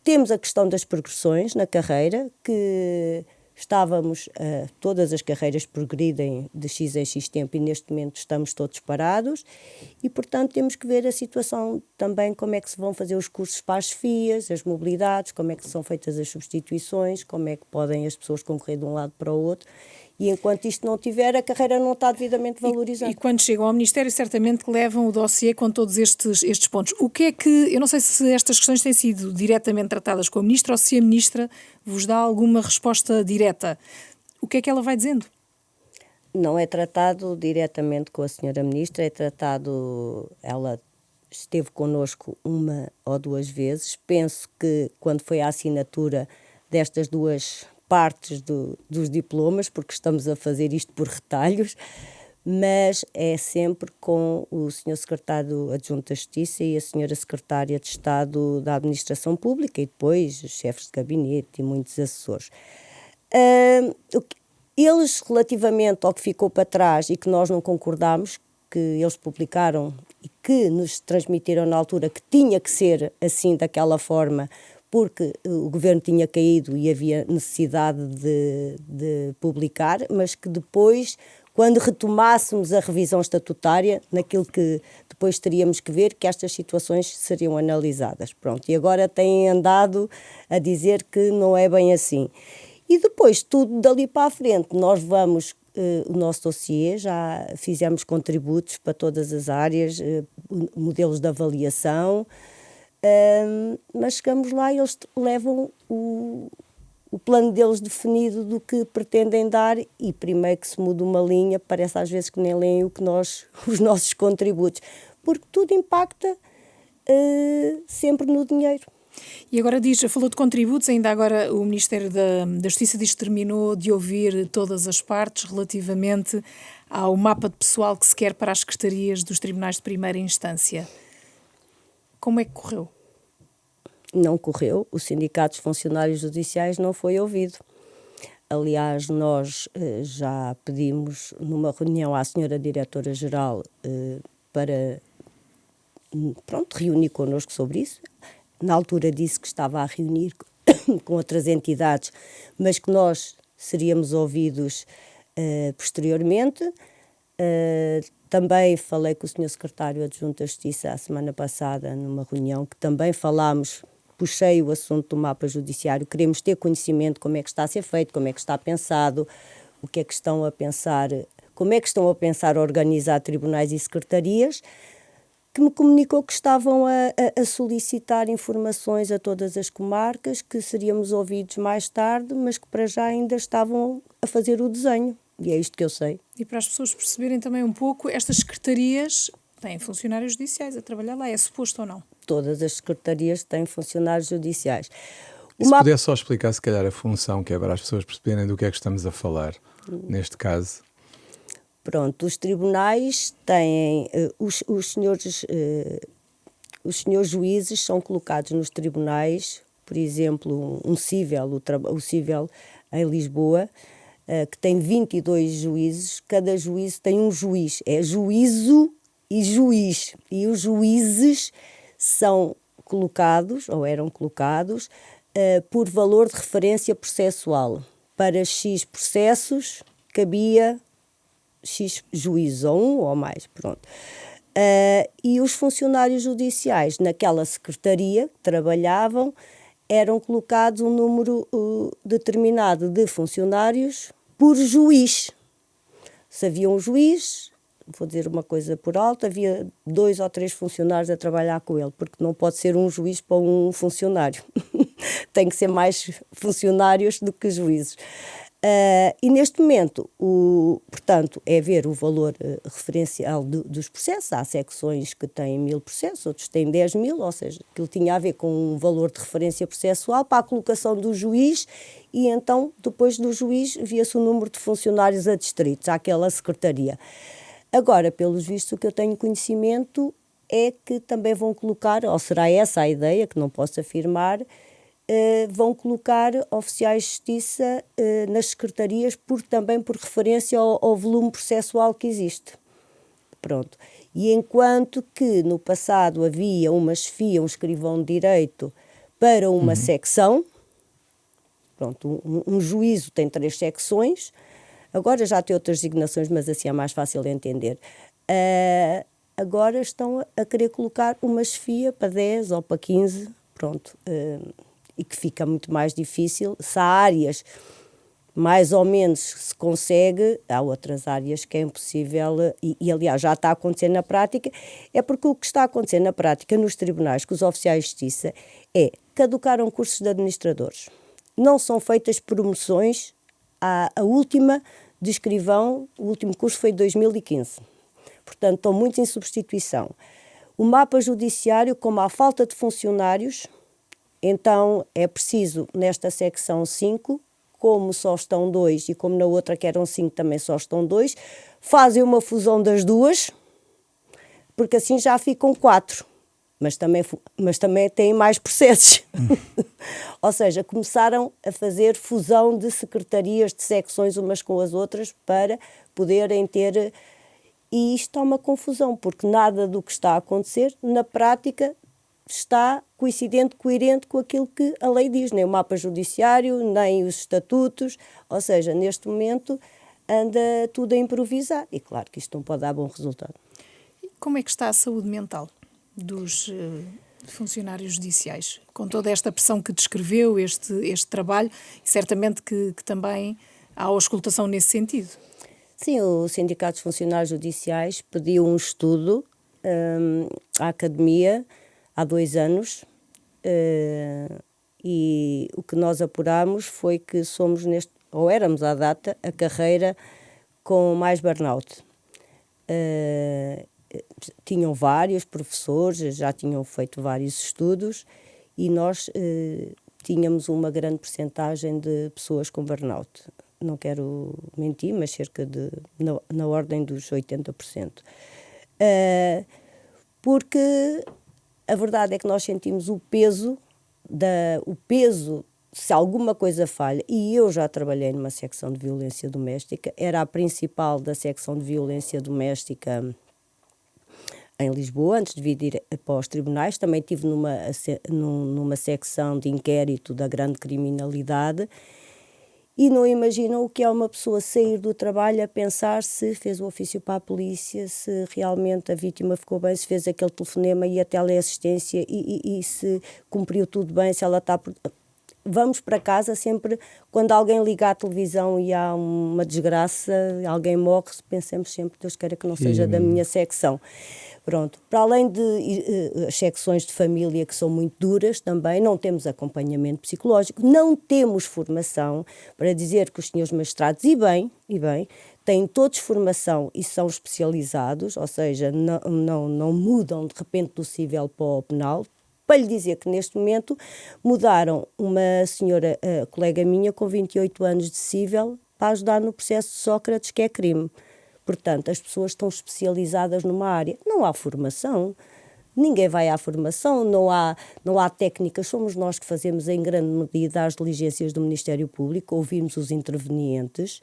S2: Temos a questão das progressões na carreira, que todas as carreiras progridem de X em X tempo e neste momento estamos todos parados e, portanto, temos que ver a situação também, como é que se vão fazer os cursos para as FIAs, as mobilidades, como é que são feitas as substituições, como é que podem as pessoas concorrer de um lado para o outro. E enquanto isto não tiver, a carreira não está devidamente valorizada.
S1: E quando chegam ao Ministério, certamente que levam o dossiê com todos estes pontos. O que é que, eu não sei se estas questões têm sido diretamente tratadas com a Ministra ou se a Ministra vos dá alguma resposta direta. O que é que ela vai dizendo?
S2: Não é tratado diretamente com a Senhora Ministra, é tratado, ela esteve connosco 1 ou 2 vezes. Penso que quando foi a assinatura destas 2 partes dos diplomas, porque estamos a fazer isto por retalhos, mas é sempre com o Sr. Secretário Adjunto da Justiça e a Sra. Secretária de Estado da Administração Pública e depois os chefes de gabinete e muitos assessores. Eles, relativamente ao que ficou para trás e que nós não concordámos, que eles publicaram e que nos transmitiram na altura que tinha que ser assim, daquela forma, porque o governo tinha caído e havia necessidade de publicar, mas que depois, quando retomássemos a revisão estatutária, naquilo que depois teríamos que ver, que estas situações seriam analisadas. Pronto, e agora têm andado a dizer que não é bem assim. E depois, tudo dali para a frente, nós vamos, o nosso dossiê, já fizemos contributos para todas as áreas, modelos de avaliação, mas chegamos lá e eles levam o plano deles definido do que pretendem dar e primeiro que se muda uma linha, parece às vezes que nem leem os nossos contributos. porque tudo impacta sempre no dinheiro.
S1: E agora falou de contributos, ainda agora o Ministério da Justiça diz que terminou de ouvir todas as partes relativamente ao mapa de pessoal que se quer para as secretarias dos tribunais de primeira instância. Como é que correu?
S2: Não correu, o Sindicato dos Funcionários Judiciais não foi ouvido. Aliás, nós já pedimos numa reunião à senhora Diretora-Geral para reunir connosco sobre isso. Na altura disse que estava a reunir com outras entidades, mas que nós seríamos ouvidos posteriormente. Também falei com o Sr. Secretário Adjunto da Justiça a semana passada, numa reunião, que também falámos, puxei o assunto do mapa judiciário, queremos ter conhecimento de como é que está a ser feito, como é que está pensado, o que é que estão a pensar, como é que estão a pensar organizar tribunais e secretarias, que me comunicou que estavam a solicitar informações a todas as comarcas, que seríamos ouvidos mais tarde, mas que para já ainda estavam a fazer o desenho. E é isto que eu sei.
S1: E para as pessoas perceberem também um pouco, estas secretarias têm funcionários judiciais a trabalhar lá, é suposto ou não?
S2: Todas as secretarias têm funcionários judiciais.
S3: Se puder só explicar, se calhar, a função, que é para as pessoas perceberem do que é que estamos a falar, neste caso.
S2: Pronto, os tribunais têm, os senhores juízes são colocados nos tribunais, por exemplo, o Cível em Lisboa, que tem 22 juízes, cada juízo tem um juiz, é juízo e juiz, e os juízes são colocados, ou eram colocados, por valor de referência processual. Para X processos, cabia X juízes, ou um ou mais, pronto. E os funcionários judiciais, naquela secretaria que trabalhavam, eram colocados um número determinado de funcionários por juiz. Se havia um juiz, vou dizer uma coisa por alto, havia 2 ou 3 funcionários a trabalhar com ele, porque não pode ser um juiz para um funcionário. Tem que ser mais funcionários do que juízes. E neste momento, portanto, é ver o valor referencial dos processos. Há secções que têm 1000 processos, outros têm 10.000, ou seja, aquilo tinha a ver com um valor de referência processual para a colocação do juiz, e então, depois do juiz, via-se o número de funcionários adstritos àquela secretaria. Agora, pelos vistos, o que eu tenho conhecimento é que também vão colocar, ou será essa a ideia, que não posso afirmar, vão colocar oficiais de justiça nas secretarias também por referência ao volume processual que existe. Pronto. E enquanto que no passado havia uma chefia, um escrivão de direito para uma secção, pronto, um juízo tem 3 secções, agora já tem outras designações, mas assim é mais fácil de entender. Agora estão a querer colocar uma chefia para 10 ou para 15, pronto, e que fica muito mais difícil. Se há áreas mais ou menos se consegue, há outras áreas que é impossível, e aliás já está a acontecer na prática, é porque o que está a acontecer na prática nos tribunais com os oficiais de justiça é caducaram cursos de administradores, não são feitas promoções. A última de escrivão, o último curso foi de 2015, portanto estão muitos em substituição. O mapa judiciário, como há falta de funcionários, então é preciso, nesta secção 5, como só estão 2 e como na outra que eram 5 também só estão 2, fazem uma fusão das duas, porque assim já ficam 4, mas também têm mais processos. Ou seja, começaram a fazer fusão de secretarias, de secções umas com as outras para poderem ter... E isto é uma confusão, porque nada do que está a acontecer, na prática, está coerente com aquilo que a lei diz, nem o mapa judiciário, nem os estatutos, ou seja, neste momento anda tudo a improvisar, e claro que isto não pode dar bom resultado.
S1: Como é que está a saúde mental dos funcionários judiciais? Com toda esta pressão que descreveu, este trabalho, certamente que também há auscultação nesse sentido.
S2: Sim, o Sindicato dos Funcionários Judiciais pediu um estudo à Academia há 2 anos, e o que nós apurámos foi que somos éramos à data, a carreira com mais burnout. tinham vários professores, já tinham feito vários estudos e nós tínhamos uma grande percentagem de pessoas com burnout. Não quero mentir, mas cerca de, na ordem dos 80%. Porque a verdade é que nós sentimos o peso, se alguma coisa falha, e eu já trabalhei numa secção de violência doméstica, era a principal da secção de violência doméstica em Lisboa, antes de vir para os tribunais. Também estive numa secção de inquérito da grande criminalidade, e não imaginam o que é uma pessoa sair do trabalho a pensar se fez o ofício para a polícia, se realmente a vítima ficou bem, se fez aquele telefonema e a teleassistência e se cumpriu tudo bem, se ela está... Vamos para casa sempre, quando alguém liga à televisão e há uma desgraça, alguém morre, pensamos sempre, Deus queira que não seja da minha secção. Pronto. Para além de as secções de família, que são muito duras também, não temos acompanhamento psicológico, não temos formação para dizer que os senhores magistrados, e bem, têm todos formação e são especializados, ou seja, não mudam de repente do civil para o penal. Para lhe dizer que neste momento mudaram uma senhora, colega minha, com 28 anos de civil, para ajudar no processo de Sócrates, que é crime. Portanto, as pessoas estão especializadas numa área. Não há formação, ninguém vai à formação, não há técnicas. Somos nós que fazemos em grande medida as diligências do Ministério Público, ouvimos os intervenientes.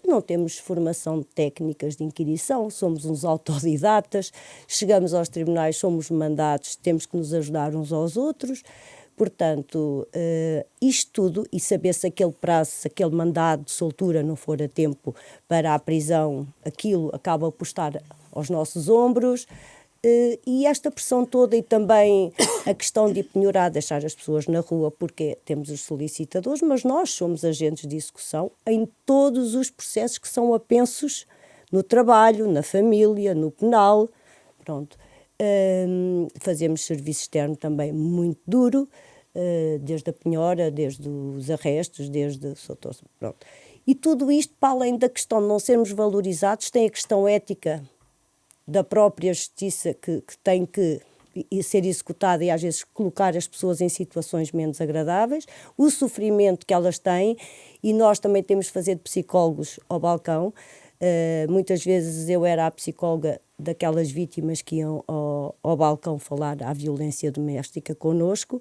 S2: Não temos formação de técnicas de inquirição, somos uns autodidatas, chegamos aos tribunais, somos mandados, temos que nos ajudar uns aos outros. Portanto, isto tudo, e saber se aquele prazo, se aquele mandado de soltura não for a tempo para a prisão, aquilo acaba por estar aos nossos ombros. E esta pressão toda, e também a questão de penhorar, deixar as pessoas na rua, porque temos os solicitadores, mas nós somos agentes de execução em todos os processos que são apensos no trabalho, na família, no penal. Pronto. Fazemos serviço externo também muito duro, desde a penhora, desde os arrestos, desde... Pronto. E tudo isto, para além da questão de não sermos valorizados, tem a questão ética da própria justiça que tem que ser executada e às vezes colocar as pessoas em situações menos agradáveis, o sofrimento que elas têm, e nós também temos de fazer de psicólogos ao balcão. Muitas vezes eu era a psicóloga daquelas vítimas que iam ao balcão falar à violência doméstica connosco,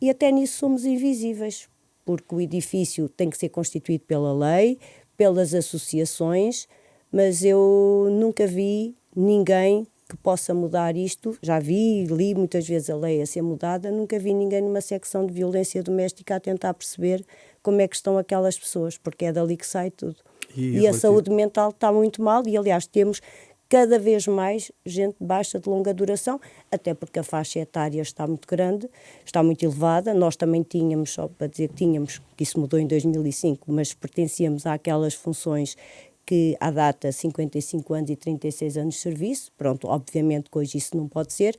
S2: e até nisso somos invisíveis, porque o edifício tem que ser constituído pela lei, pelas associações, mas eu nunca vi ninguém que possa mudar isto. Já li muitas vezes a lei a ser mudada, nunca vi ninguém numa secção de violência doméstica a tentar perceber como é que estão aquelas pessoas, porque é dali que sai tudo. E a saúde mental está muito mal, e aliás temos cada vez mais gente baixa de longa duração, até porque a faixa etária está muito grande, está muito elevada. Nós também tínhamos, só para dizer que tínhamos, que isso mudou em 2005, mas pertencíamos àquelas funções que à data 55 anos e 36 anos de serviço. Pronto, obviamente que hoje isso não pode ser,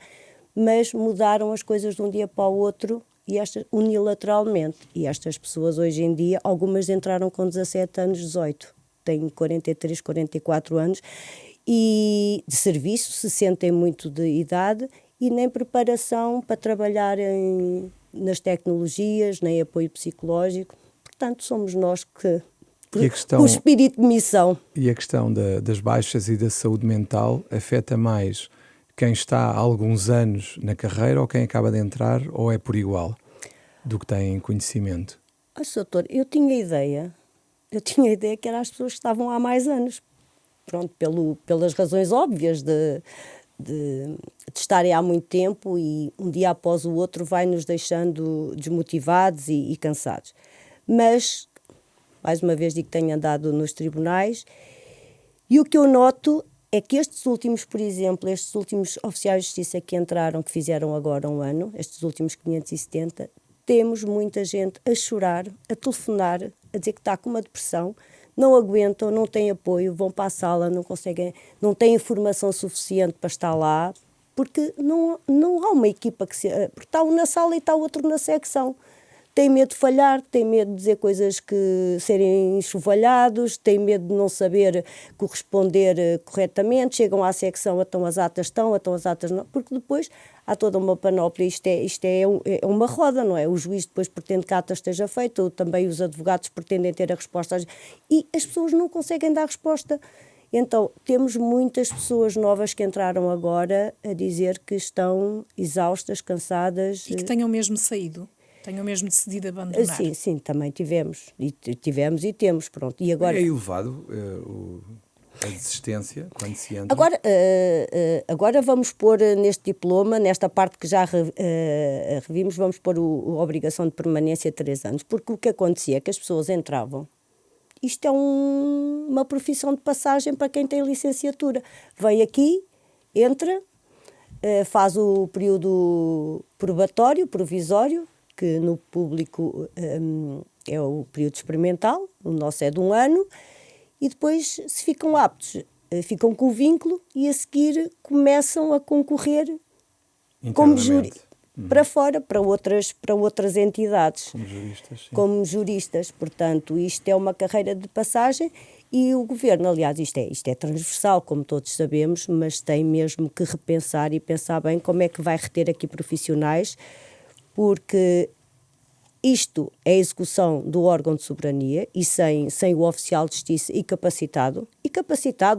S2: mas mudaram as coisas de um dia para o outro, e unilateralmente. E estas pessoas hoje em dia, algumas entraram com 17 anos, 18, têm 43, 44 anos, e de serviço, se sentem muito de idade e nem preparação para trabalhar nas tecnologias, nem apoio psicológico. Portanto, somos nós que... o espírito de missão.
S3: E a questão das baixas e da saúde mental afeta mais quem está há alguns anos na carreira ou quem acaba de entrar, ou é por igual do que tem conhecimento?
S2: Doutor, eu tinha a ideia que eram as pessoas que estavam há mais anos. Pronto, pelas razões óbvias de estarem há muito tempo, e um dia após o outro vai nos deixando desmotivados e cansados. Mas, mais uma vez digo que tenho andado nos tribunais, e o que eu noto é que estes últimos oficiais de justiça que entraram, que fizeram agora um ano, estes últimos 570, temos muita gente a chorar, a telefonar, a dizer que está com uma depressão, não aguentam, não têm apoio, vão para a sala, não conseguem, não têm informação suficiente para estar lá, porque não há uma equipa porque está um na sala e está o outro na secção. tem medo de falhar, tem medo de dizer coisas que serem enxovalhados, tem medo de não saber corresponder corretamente, chegam à secção, então as atas estão, então as atas não, porque depois há toda uma panóplia, isto é uma roda, não é? O juiz depois pretende que a ata esteja feita, ou também os advogados pretendem ter a resposta, e as pessoas não conseguem dar resposta. Então, temos muitas pessoas novas que entraram agora a dizer que estão exaustas, cansadas.
S1: E que tenham mesmo saído? Tenham mesmo decidido abandonar?
S2: Sim, também tivemos. E temos, pronto. E agora...
S3: É elevado a desistência quando se entra?
S2: Agora vamos pôr neste diploma, nesta parte que já revimos, vamos pôr a obrigação de permanência de 3 anos. Porque o que acontecia é que as pessoas entravam. Isto é uma profissão de passagem para quem tem licenciatura. Vem aqui, entra, faz o período probatório, provisório, que no público é o período experimental, o nosso é de 1 ano, e depois, se ficam aptos, ficam com o vínculo e a seguir começam a concorrer como júri para fora, para outras entidades.
S3: Como juristas, sim.
S2: Como juristas. Portanto, isto é uma carreira de passagem e o Governo, aliás, isto é transversal, como todos sabemos, mas tem mesmo que repensar e pensar bem como é que vai reter aqui profissionais, porque isto é a execução do órgão de soberania e sem o oficial de justiça e capacitado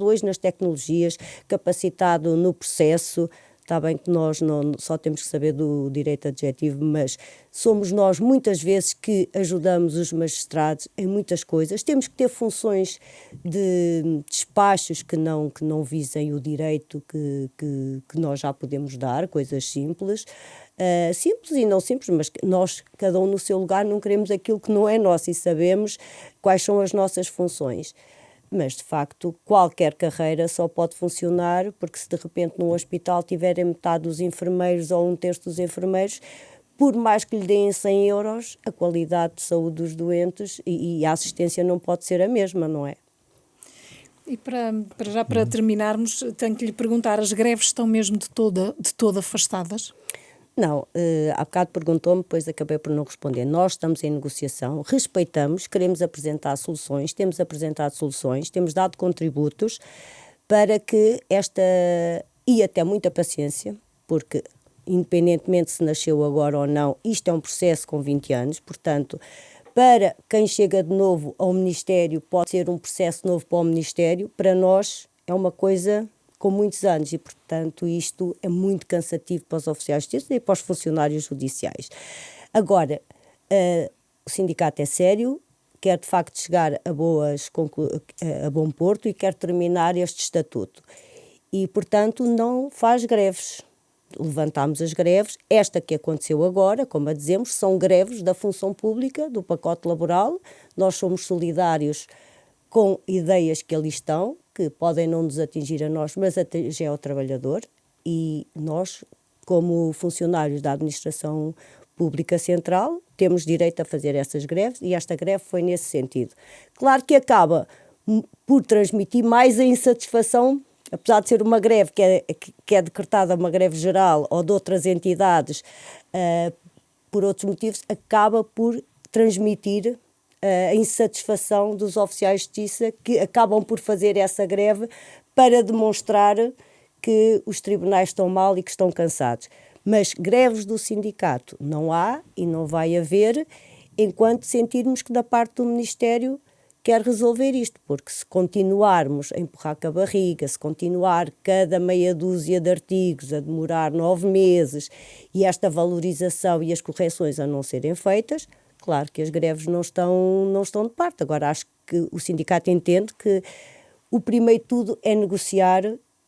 S2: hoje nas tecnologias, capacitado no processo. Está bem que nós não só temos que saber do direito adjetivo, mas somos nós muitas vezes que ajudamos os magistrados em muitas coisas. Temos que ter funções de despachos que não visem o direito que nós já podemos dar, coisas simples. Simples e não simples, mas nós, cada um no seu lugar, não queremos aquilo que não é nosso e sabemos quais são as nossas funções. Mas, de facto, qualquer carreira só pode funcionar porque se de repente num hospital tiverem metade dos enfermeiros ou 1/3 dos enfermeiros, por mais que lhe deem 100 euros, a qualidade de saúde dos doentes e a assistência não pode ser a mesma, não é?
S1: E para terminarmos, tenho que lhe perguntar, as greves estão mesmo de todo afastadas?
S2: Não, há bocado perguntou-me, depois acabei por não responder. Nós estamos em negociação, respeitamos, queremos apresentar soluções, temos apresentado soluções, temos dado contributos para que e até muita paciência, porque independentemente se nasceu agora ou não, isto é um processo com 20 anos, portanto, para quem chega de novo ao Ministério, pode ser um processo novo para o Ministério, para nós é uma coisa com muitos anos e, portanto, isto é muito cansativo para os oficiais de justiça e para os funcionários judiciais. Agora, o sindicato é sério, quer de facto chegar a bom porto e quer terminar este estatuto. E, portanto, não faz greves. Levantámos as greves. Esta que aconteceu agora, como a dizemos, são greves da função pública, do pacote laboral. Nós somos solidários com ideias que ali estão, que podem não nos atingir a nós, mas atingir ao trabalhador, e nós, como funcionários da Administração Pública Central, temos direito a fazer essas greves, e esta greve foi nesse sentido. Claro que acaba por transmitir mais a insatisfação, apesar de ser uma greve que é decretada uma greve geral ou de outras entidades, por outros motivos, acaba por transmitir a insatisfação dos oficiais de justiça que acabam por fazer essa greve para demonstrar que os tribunais estão mal e que estão cansados. Mas greves do sindicato não há e não vai haver enquanto sentirmos que da parte do Ministério quer resolver isto, porque se continuarmos a empurrar com a barriga, se continuar cada meia dúzia de artigos a demorar 9 meses e esta valorização e as correções a não serem feitas, claro que as greves não estão de parte. Agora, acho que o sindicato entende que o primeiro de tudo é negociar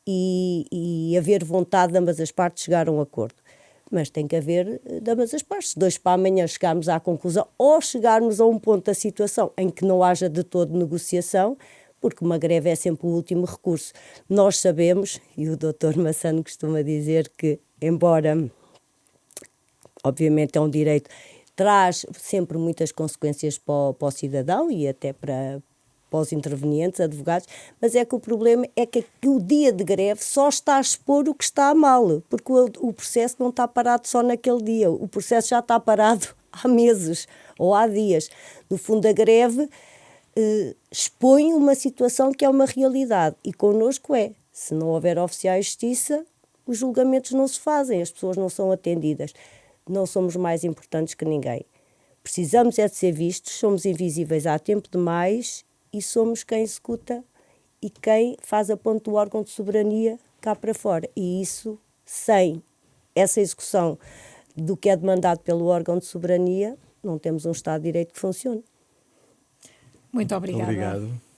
S2: e haver vontade de ambas as partes chegar a um acordo. Mas tem que haver de ambas as partes. Se de hoje para amanhã chegarmos à conclusão ou chegarmos a um ponto da situação em que não haja de todo negociação, porque uma greve é sempre o último recurso. Nós sabemos, e o Dr. Massano costuma dizer que, embora, obviamente, é um direito, traz sempre muitas consequências para o cidadão e até para os intervenientes, advogados, mas é que o problema é que o dia de greve só está a expor o que está mal, porque o processo não está parado só naquele dia, o processo já está parado há meses ou há dias. No fundo, a greve expõe uma situação que é uma realidade e connosco é, se não houver oficiais de justiça, os julgamentos não se fazem, as pessoas não são atendidas. Não somos mais importantes que ninguém. Precisamos é de ser vistos, somos invisíveis há tempo demais e somos quem executa e quem faz a ponte do órgão de soberania cá para fora. E isso, sem essa execução do que é demandado pelo órgão de soberania, não temos um Estado de Direito que funcione.
S1: Muito obrigada.
S3: Obrigado.